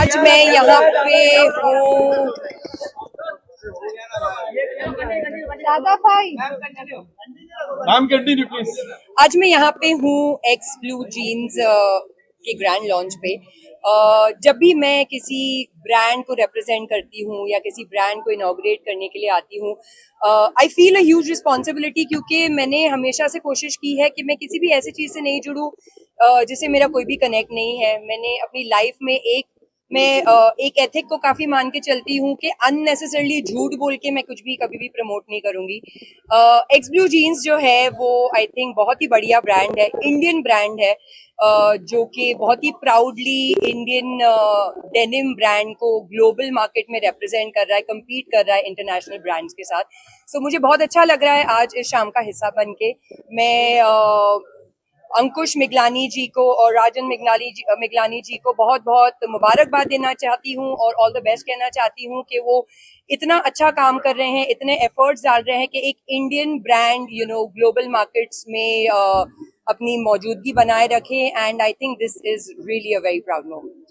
आज मैं यहाँ पे हूँ। दादा भाई मैम कंटिन्यू प्लीज। आज मैं यहाँ पे हूँ एक्स ब्लू जीन्स के ग्रैंड लॉन्च पे। जब भी मैं किसी ब्रांड को रिप्रेजेंट करती हूँ या किसी ब्रांड को इनॉग्रेट करने के लिए आती हूँ, I feel a huge responsibility, क्योंकि मैंने हमेशा से कोशिश की है कि मैं किसी भी ऐसी चीज़ से नहीं जुड़ूँ जिससे मेरा कोई भी कनेक्ट नहीं है। मैंने अपनी लाइफ में एक एथिक को काफी मान के चलती हूँ कि अननेसेसरली झूठ बोल के मैं कुछ भी कभी भी प्रमोट नहीं करूंगी। एक्स ब्लू जीन्स जो है वो आई थिंक बहुत ही बढ़िया ब्रांड है, इंडियन ब्रांड है, जो कि बहुत ही प्राउडली इंडियन डेनिम ब्रांड को ग्लोबल मार्केट में रिप्रेजेंट कर रहा है, कम्पीट कर रहा है इंटरनेशनल ब्रांड्स के साथ। सो मुझे बहुत अच्छा लग रहा है आज इस शाम का हिस्सा बन के। मैं अंकुश मिगलानी जी को और राजन मिगलानी जी को बहुत बहुत मुबारकबाद देना चाहती हूँ और ऑल द बेस्ट कहना चाहती हूँ कि वो इतना अच्छा काम कर रहे हैं, इतने एफर्ट्स डाल रहे हैं कि एक इंडियन ब्रांड ग्लोबल मार्केट्स में अपनी मौजूदगी बनाए रखें। And I think this is really a very proud moment.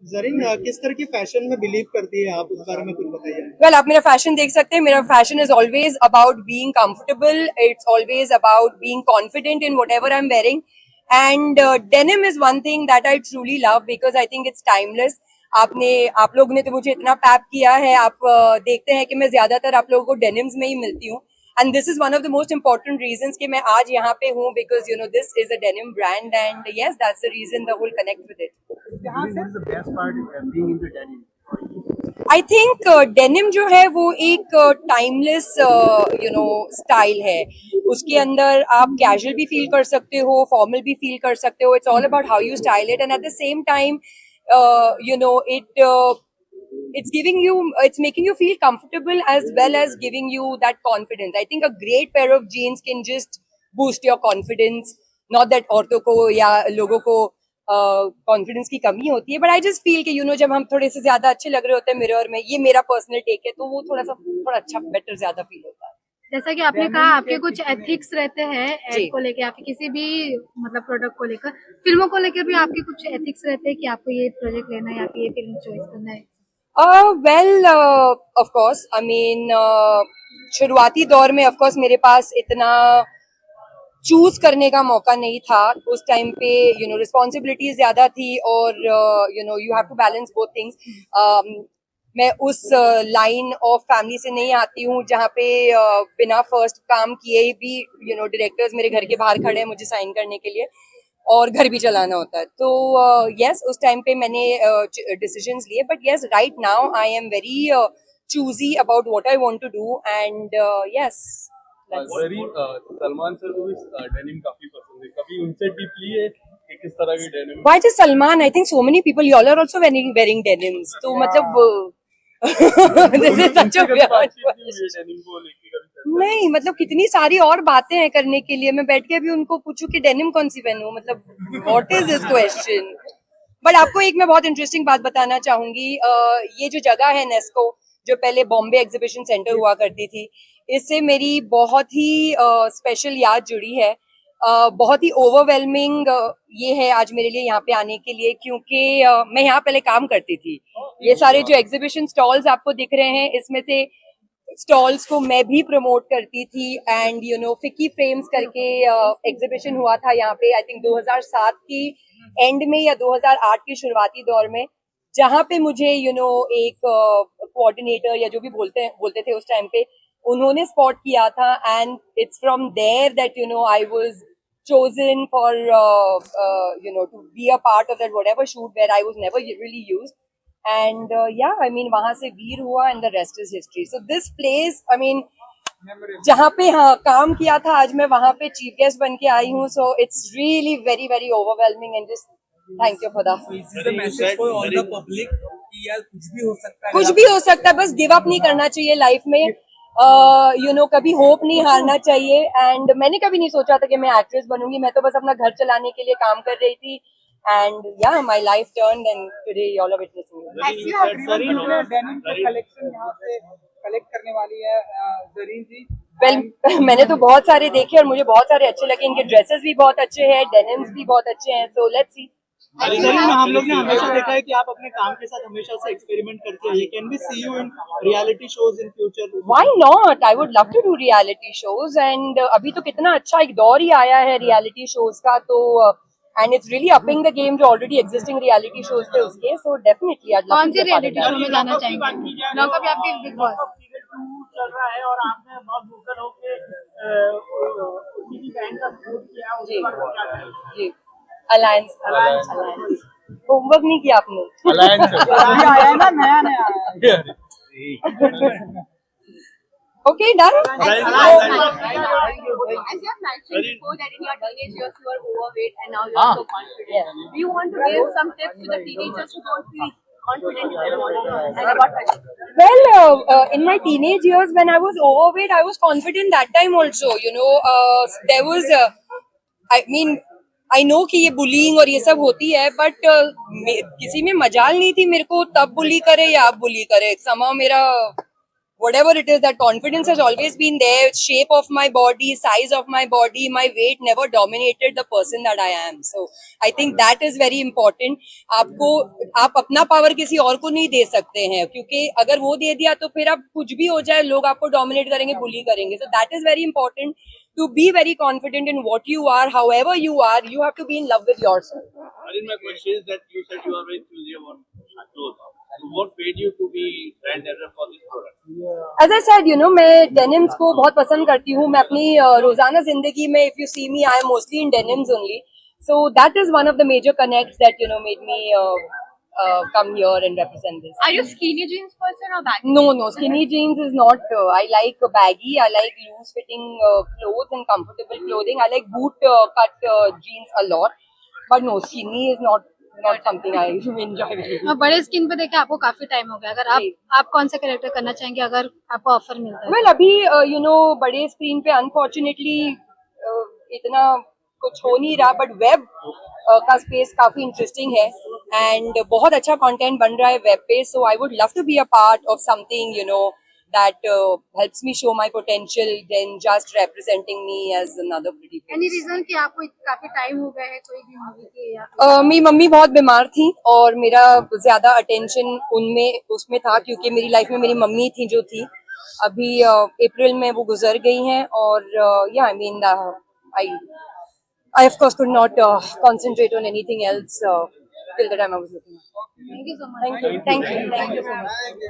Zareen, किस तरह की फैशन में बिलीव करती है आप, उस बारे में कुछ बताइए। वेल, आप मेरा फैशन देख सकते हैं। मेरा fashion is always about being comfortable, it's always about being confident in what ever I am wearing, and denim is one thing that I truly love because I think it's timeless. आप लोग ने तो मुझे इतना pipe किया है, आप देखते हैं कि मैं ज्यादातर आप लोगों को डेनिम्स में ही मिलती हूँ, and this is one of the most important reasons कि मैं आज यहाँ पे हूँ, because this is a denim brand and yes, that's the reason the whole connect with it. What is the best part of being into denim? I think denim जो है वो एक timeless स्टाइल है। उसके अंदर आप कैजुअल भी feel कर सकते हो, फॉर्मल भी फील कर सकते हो। It's all about how you style it, and at the same time it's making you feel comfortable as well as giving you that confidence. I think a great pair of jeans can just boost your confidence. Not that औरतों को या लोगों को confidence की कमी होती है, but I just feel कि जब हम थोड़े से ज्यादा अच्छे लग रहे होते हैं मिरर में, ये मेरा पर्सनल टेक है, तो वो थोड़ा अच्छा बेटर ज्यादा फील होता है। जैसा कि आपने कहा आपके कुछ एथिक्स रहते हैं एड को लेकर, आपके किसी भी मतलब प्रोडक्ट को लेकर, फिल्मों को लेकर भी आपके कुछ एथिक्स रहते हैं कि आपको ये प्रोजेक्ट लेना है या फिर ये फिल्म चॉइस करना है? Well, of course, I mean शुरुआती दौर में ऑफ कोर्स मेरे पास इतना चूज करने का मौका नहीं था। उस टाइम पे रिस्पॉन्सिबिलिटीज ज्यादा थी और you have to balance both things. मैं उस लाइन ऑफ फैमिली से नहीं आती हूँ जहाँ पे बिना फर्स्ट काम किए भी डायरेक्टर्स मेरे घर के बाहर खड़े हैं मुझे साइन करने के लिए, और घर भी चलाना होता है। तो यस, उस टाइम पे मैंने डिसीजंस लिए, but yes, right now I am very choosy about what I want to do, and yes. Salman sir को भी डेनिम काफी पसंद है, कभी उनसे टिप ली है कि किस तरह की denim? Why just Salman? I think so many people, you all are also wearing denims. तो मतलब this is such a weird नहीं, मतलब कितनी सारी और बातें हैं करने के लिए। मैं बैठ के अभी उनको पूछूं कि डेनिम कौन सी पहनूं, मतलब what is this question. But आपको एक मैं बहुत इंटरेस्टिंग बात बताना चाहूंगी। ये जो जगह है नेस्को, जो पहले बॉम्बे एग्जीबिशन सेंटर हुआ करती थी, इससे मेरी बहुत ही स्पेशल याद जुड़ी है। बहुत ही ओवरवेलमिंग ये है आज मेरे लिए यहाँ पे आने के लिए, क्योंकि मैं यहाँ पहले काम करती थी। ये सारे जो एग्जीबिशन स्टॉल्स आपको दिख रहे हैं, इसमें से स्टॉल्स को मैं भी प्रमोट करती थी। एंड फिकी फ्रेम्स करके एग्जीबिशन हुआ था यहाँ पे, आई थिंक 2007 की एंड में या 2008 के शुरुआती दौर में, जहाँ पे मुझे एक कोऑर्डिनेटर या जो भी बोलते थे उस टाइम पे, उन्होंने स्पॉट किया था। And it's from there that I was chosen for to be a part of that whatever shoot where I was never really used. And yeah, I mean वहां से वीर हुआ and the rest is history. So this place, I mean जहाँ पे हाँ काम किया था, आज मैं वहां पे चीफ गेस्ट बन के आई हूँ. So it's really very very overwhelming and just thank you for that. The message for all the public कि यार कुछ भी हो सकता है, कुछ भी हो सकता है, बस गिव अप नहीं करना चाहिए लाइफ में. कभी होप नहीं हारना चाहिए. एंड मैंने कभी नहीं सोचा था कि मैं एक्ट्रेस बनूंगी. मैं तो बस अपना घर चलाने के लिए काम कर रही थी. And yeah my life turned and today you all are witnessing denim collection यहाँ से कलेक्ट करने वाली है जरीन जी. वेल, मैंने तो बहुत सारे देखे और मुझे बहुत सारे अच्छे लगे. इनके ड्रेसेस भी बहुत अच्छे हैं, डेनिम्स भी बहुत अच्छे हैं. So let's see. सरीन, हम लोग ने हमेशा देखा है कि आप अपने काम के साथ हमेशा से एक्सपेरिमेंट करते हैं. Can we see you in reality shows in future? Why not? I would love to do reality shows and अभी तो कितना अच्छा एक दौर ही आया है reality shows का तो and it's really upping the game जो already existing reality shows थे उसके so definitely I'd love कौन to से be a part of reality that. Show में जाना चाहेंगे? लॉकअप या फिर बिग बॉस? चल रहा है और आपने बहुत भूखल होके उसी की बहन का सपोर्ट किया उसके बारे में क्या कहेंगे? जी अलायंस होमवर्क नहीं किया आपने अलायंस अभी आया है ना नया नया okay done As you have mentioned before that in your teenage years you were overweight and now you are so confident. Do you want to give some tips to the teenagers who don't feel confident in their body and about fashion? well in my teenage years when I was overweight I was confident that time also you know there was I mean I know कि ये bullying और ये सब होती है but किसी में मजाल नहीं थी मेरे को तब बुली करे या अब बुली करे somehow मेरा whatever it is that confidence has always been there shape of my body size of my body my weight never dominated the person that I am so I think that is very important आपको आप अपना power किसी और को नहीं दे सकते हैं क्योंकि अगर वो दे दिया तो फिर आप कुछ भी हो जाए लोग आपको डोमिनेट करेंगे बुली करेंगे so that is very important to be very confident in what you are however you are you have to be in love with yourself. Arin, my question is that you said you are very choosy about clothes. So what made you to be brand ambassador for this product? As I said, you know, मैं denims को बहुत पसंद करती हूँ मैं अपनी रोजाना जिंदगी में if you see me I am mostly in denims only so that is one of the major connects that you know made me come here and represent this. Are you skinny jeans person or baggy? No, skinny jeans is not. I like baggy. I like loose fitting clothes and comfortable clothing. I like boot cut jeans a lot, but no, skinny is not something I enjoy very much. और बड़े skin पे देखे आपको काफी time हो गया अगर जी। आप कौन सा कैरेक्टर करना चाहेंगे अगर आपको ऑफर मिलता है? Well, अभी you know बड़े स्क्रीन पे अनफॉर्चुनेटली इतना कुछ हो नहीं रहा बट वेब का स्पेस काफी इंटरेस्टिंग है एंड बहुत अच्छा कंटेंट बन रहा है वेब पे so I would love to be a part of something you know that helps me show my potential than just representing me as another pretty face. Any reason कि आपको काफी time हो गया है कोई भी मूवी के या मेरी मम्मी बहुत बीमार थी और मेरा ज्यादा अटेंशन उसमें था क्योंकि मेरी लाइफ में मेरी मम्मी थी जो थी अभी अप्रैल में वो गुजर गई हैं और या I mean I of course could not concentrate on anything else till the time I was looking at. Thank you so much Thank you so much.